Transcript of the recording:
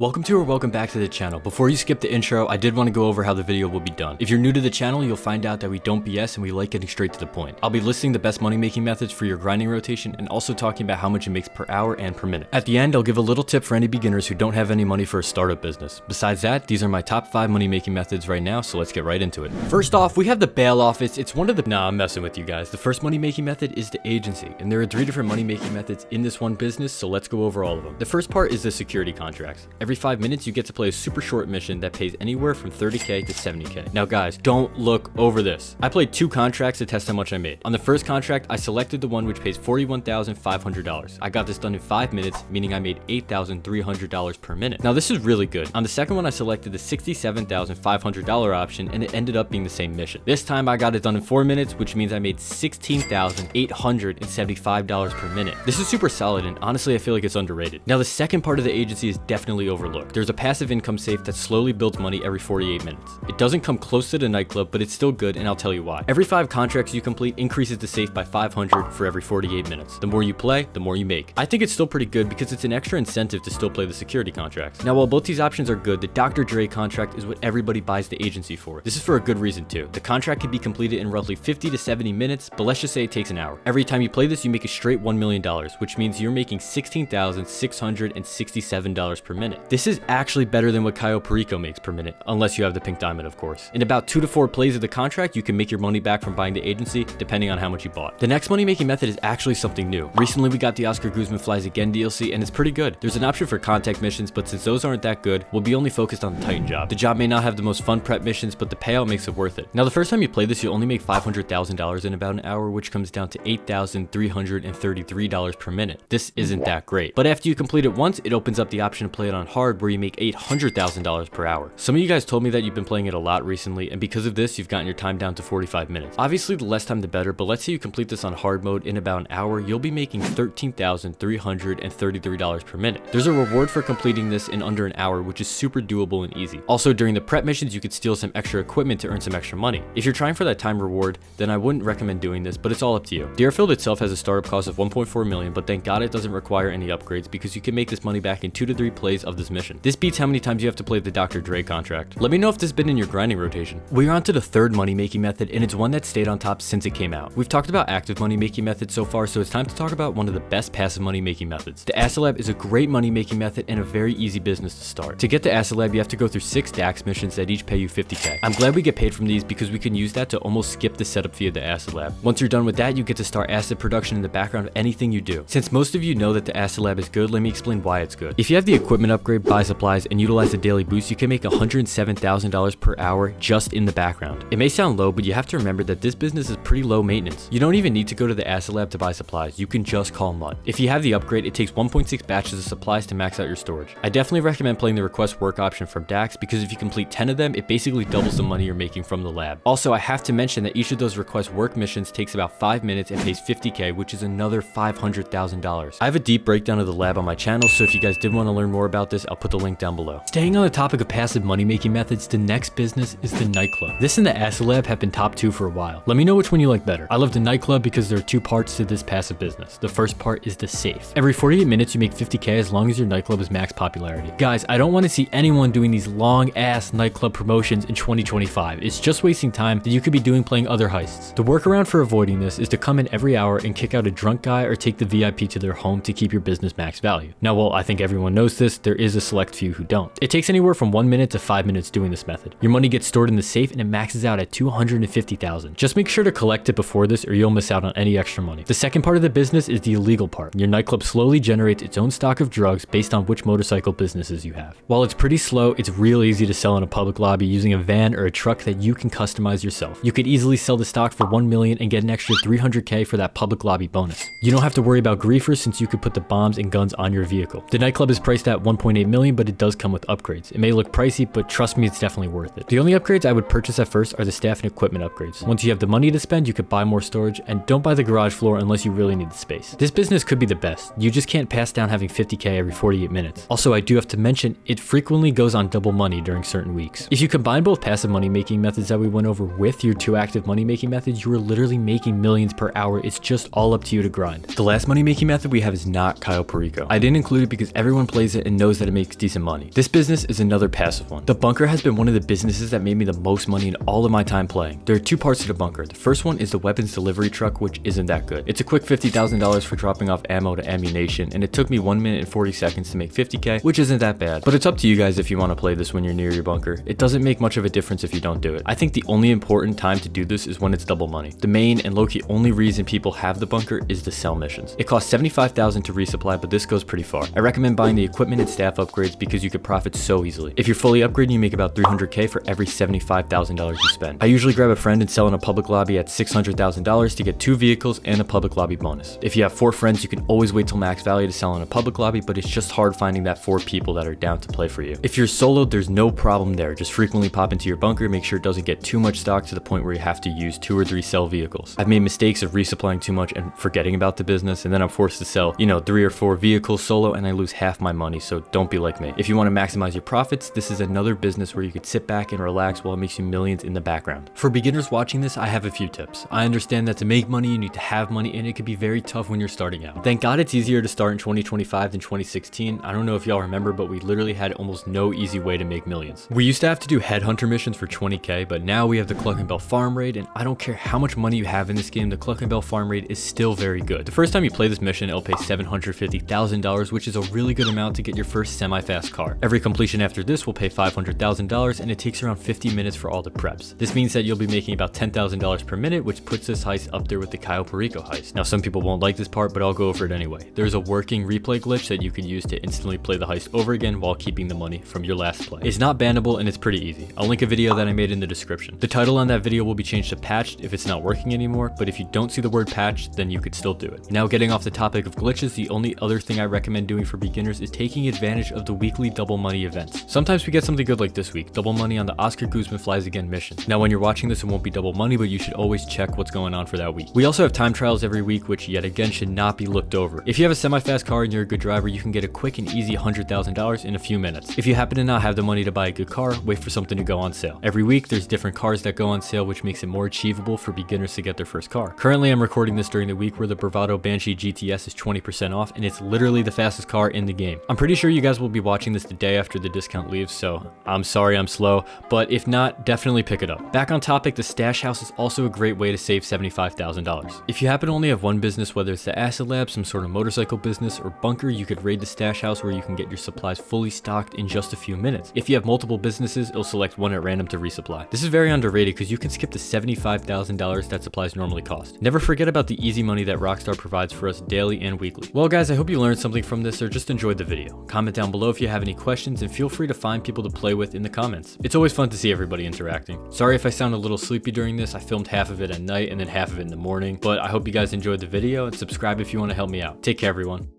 Welcome to or welcome back to the channel. Before you skip the intro, I did want to go over how the video will be done. If you're new to the channel, you'll find out that we don't BS and we like getting straight to the point. I'll be listing the best money making methods for your grinding rotation and also talking about how much it makes per hour and per minute. At the end, I'll give a little tip for any beginners who don't have any money for a startup business. Besides that, these are my top 5 money making methods right now, so let's get right into it. First off, we have the bail office. It's one of the... Nah, I'm messing with you guys. The first money making method is the agency, and there are 3 different money making methods in this one business, so let's go over all of them. The first part is the security contracts. Every 5 minutes, you get to play a super short mission that pays anywhere from 30k to 70k. Now guys, don't look over this. I played 2 contracts to test how much I made. On the first contract, I selected the one which pays $41,500. I got this done in 5 minutes, meaning I made $8,300 per minute. Now this is really good. On the second one, I selected the $67,500 option and it ended up being the same mission. This time I got it done in 4 minutes, which means I made $16,875 per minute. This is super solid and honestly I feel like it's underrated. Now the second part of the agency is definitely overlooked. There's a passive income safe that slowly builds money every 48 minutes. It doesn't come close to the Nightclub, but it's still good and I'll tell you why. Every 5 contracts you complete increases the safe by 500 for every 48 minutes. The more you play, the more you make. I think it's still pretty good because it's an extra incentive to still play the security contracts. Now while both these options are good, the Dr. Dre contract is what everybody buys the agency for. This is for a good reason too. The contract can be completed in roughly 50 to 70 minutes, but let's just say it takes an hour. Every time you play this, you make a straight $1 million, which means you're making $16,667 per minute. This is actually better than what Cayo Perico makes per minute, unless you have the pink diamond, of course. In about 2 to 4 plays of the contract, you can make your money back from buying the agency, depending on how much you bought. The next money making method is actually something new. Recently, we got the Guzman Flies Again DLC, and it's pretty good. There's an option for contact missions, but since those aren't that good, we'll be only focused on the Titan job. The job may not have the most fun prep missions, but the payout makes it worth it. Now, the first time you play this, you'll only make $500,000 in about an hour, which comes down to $8,333 per minute. This isn't that great. But after you complete it once, it opens up the option to play it on hard, where you make $800,000 per hour. Some of you guys told me that you've been playing it a lot recently, and because of this, you've gotten your time down to 45 minutes. Obviously, the less time the better, but let's say you complete this on hard mode in about an hour, you'll be making $13,333 per minute. There's a reward for completing this in under an hour, which is super doable and easy. Also, during the prep missions, you could steal some extra equipment to earn some extra money. If you're trying for that time reward, then I wouldn't recommend doing this, but it's all up to you. The airfield itself has a startup cost of 1.4 million, but thank God it doesn't require any upgrades because you can make this money back in 2 to 3 plays of this mission. This beats how many times you have to play the Dr. Dre contract. Let me know if this has been in your grinding rotation. We're on to the third money making method, and it's one that stayed on top since it came out. We've talked about active money making methods so far, so it's time to talk about one of the best passive money making methods. The Asset Lab is a great money making method and a very easy business to start. To get the Asset Lab, you have to go through 6 DAX missions that each pay you 50k. I'm glad we get paid from these because we can use that to almost skip the setup fee of the Asset Lab. Once you're done with that, you get to start asset production in the background of anything you do. Since most of you know that the Asset Lab is good, let me explain why it's good. If you have the equipment upgrade, buy supplies, and utilize the daily boost, you can make $107,000 per hour just in the background. It may sound low, but you have to remember that this business is pretty low maintenance. You don't even need to go to the Asset Lab to buy supplies. You can just call Mud. If you have the upgrade, it takes 1.6 batches of supplies to max out your storage. I definitely recommend playing the request work option from DAX because if you complete 10 of them, it basically doubles the money you're making from the lab. Also, I have to mention that each of those request work missions takes about 5 minutes and pays 50k, which is another $500,000. I have a deep breakdown of the lab on my channel, so if you guys did want to learn more about this, I'll put the link down below. Staying on the topic of passive money making methods, the next business is the Nightclub. This and the Asset Lab have been top 2 for a while. Let me know which one you like better. I love the Nightclub because there are 2 parts to this passive business. The first part is the safe. Every 48 minutes you make 50k as long as your Nightclub is max popularity. Guys, I don't want to see anyone doing these long ass Nightclub promotions in 2025. It's just wasting time that you could be doing playing other heists. The workaround for avoiding this is to come in every hour and kick out a drunk guy or take the VIP to their home to keep your business max value. Now, while I think everyone knows this, there is a select few who don't. It takes anywhere from 1 minute to 5 minutes doing this method. Your money gets stored in the safe and it maxes out at $250,000. Just make sure to collect it before this or you'll miss out on any extra money. The second part of the business is the illegal part. Your Nightclub slowly generates its own stock of drugs based on which motorcycle businesses you have. While it's pretty slow, it's real easy to sell in a public lobby using a van or a truck that you can customize yourself. You could easily sell the stock for 1 million and get an extra 300k for that public lobby bonus. You don't have to worry about griefers since you could put the bombs and guns on your vehicle. The Nightclub is priced at 1.8 million, but it does come with upgrades. It may look pricey, but trust me, it's definitely worth it. The only upgrades I would purchase at first are the staff and equipment upgrades. Once you have the money to spend, you could buy more storage, and don't buy the garage floor unless you really need the space. This business could be the best. You just can't pass down having 50k every 48 minutes. Also, I do have to mention, it frequently goes on double money during certain weeks. If you combine both passive money making methods that we went over with your 2 active money making methods, you are literally making millions per hour. It's just all up to you to grind. The last money making method we have is not Cayo Perico. I didn't include it because everyone plays it and knows that that it makes decent money. This business is another passive one. The bunker has been one of the businesses that made me the most money in all of my time playing. There are two parts to the bunker. The first one is the weapons delivery truck, which isn't that good. It's a quick $50,000 for dropping off ammo to ammunition, and it took me 1 minute and 40 seconds to make 50k, which isn't that bad. But it's up to you guys if you want to play this when you're near your bunker. It doesn't make much of a difference if you don't do it. I think the only important time to do this is when it's double money. The main and low-key only reason people have the bunker is the sell missions. It costs 75,000 to resupply, but this goes pretty far. I recommend buying the equipment and staff upgrades because you could profit so easily. If you're fully upgraded, you make about 300k for every $75,000 you spend. I usually grab a friend and sell in a public lobby at $600,000 to get 2 vehicles and a public lobby bonus. If you have 4 friends, you can always wait till max value to sell in a public lobby, but it's just hard finding that 4 people that are down to play for you. If you're solo, there's no problem there. Just frequently pop into your bunker, make sure it doesn't get too much stock to the point where you have to use 2 or 3 sell vehicles. I've made mistakes of resupplying too much and forgetting about the business, and then I'm forced to sell, 3 or 4 vehicles solo, and I lose half my money, so don't be like me. If you want to maximize your profits, this is another business where you could sit back and relax while it makes you millions in the background. For beginners watching this, I have a few tips. I understand that to make money, you need to have money, and it can be very tough when you're starting out. Thank God it's easier to start in 2025 than 2016. I don't know if y'all remember, but we literally had almost no easy way to make millions. We used to have to do headhunter missions for 20k, but now we have the Cluckin Bell Farm Raid, and I don't care how much money you have in this game, the Cluckin Bell Farm Raid is still very good. The first time you play this mission, it'll pay $750,000, which is a really good amount to get your first semi-fast car. Every completion after this will pay $500,000, and it takes around 50 minutes for all the preps. This means that you'll be making about $10,000 per minute, which puts this heist up there with the Cayo Perico Heist. Now, some people won't like this part, but I'll go over it anyway. There's a working replay glitch that you can use to instantly play the heist over again while keeping the money from your last play. It's not bannable, and it's pretty easy. I'll link a video that I made in the description. The title on that video will be changed to patched if it's not working anymore, but if you don't see the word patched, then you could still do it. Now, getting off the topic of glitches, the only other thing I recommend doing for beginners is taking advantage of the weekly double money events. Sometimes we get something good like this week, double money on the Guzman Flies Again mission. Now, when you're watching this, it won't be double money, but you should always check what's going on for that week. We also have time trials every week, which yet again should not be looked over. If you have a semi-fast car and you're a good driver, you can get a quick and easy $100,000 in a few minutes. If you happen to not have the money to buy a good car, wait for something to go on sale. Every week, there's different cars that go on sale, which makes it more achievable for beginners to get their first car. Currently, I'm recording this during the week where the Bravado Banshee GTS is 20% off, and it's literally the fastest car in the game. I'm pretty sure you guys will be watching this the day after the discount leaves, so I'm sorry I'm slow, but if not, definitely pick it up. Back on topic, the stash house is also a great way to save $75,000. If you happen to only have one business, whether it's the acid lab, some sort of motorcycle business, or bunker, you could raid the stash house where you can get your supplies fully stocked in just a few minutes. If you have multiple businesses, it'll select one at random to resupply. This is very underrated because you can skip the $75,000 that supplies normally cost. Never forget about the easy money that Rockstar provides for us daily and weekly. Well guys, I hope you learned something from this or just enjoyed the video. Comment down below if you have any questions and feel free to find people to play with in the comments. It's always fun to see everybody interacting. Sorry if I sound a little sleepy during this. I filmed half of it at night and then half of it in the morning, but I hope you guys enjoyed the video and subscribe if you want to help me out. Take care everyone.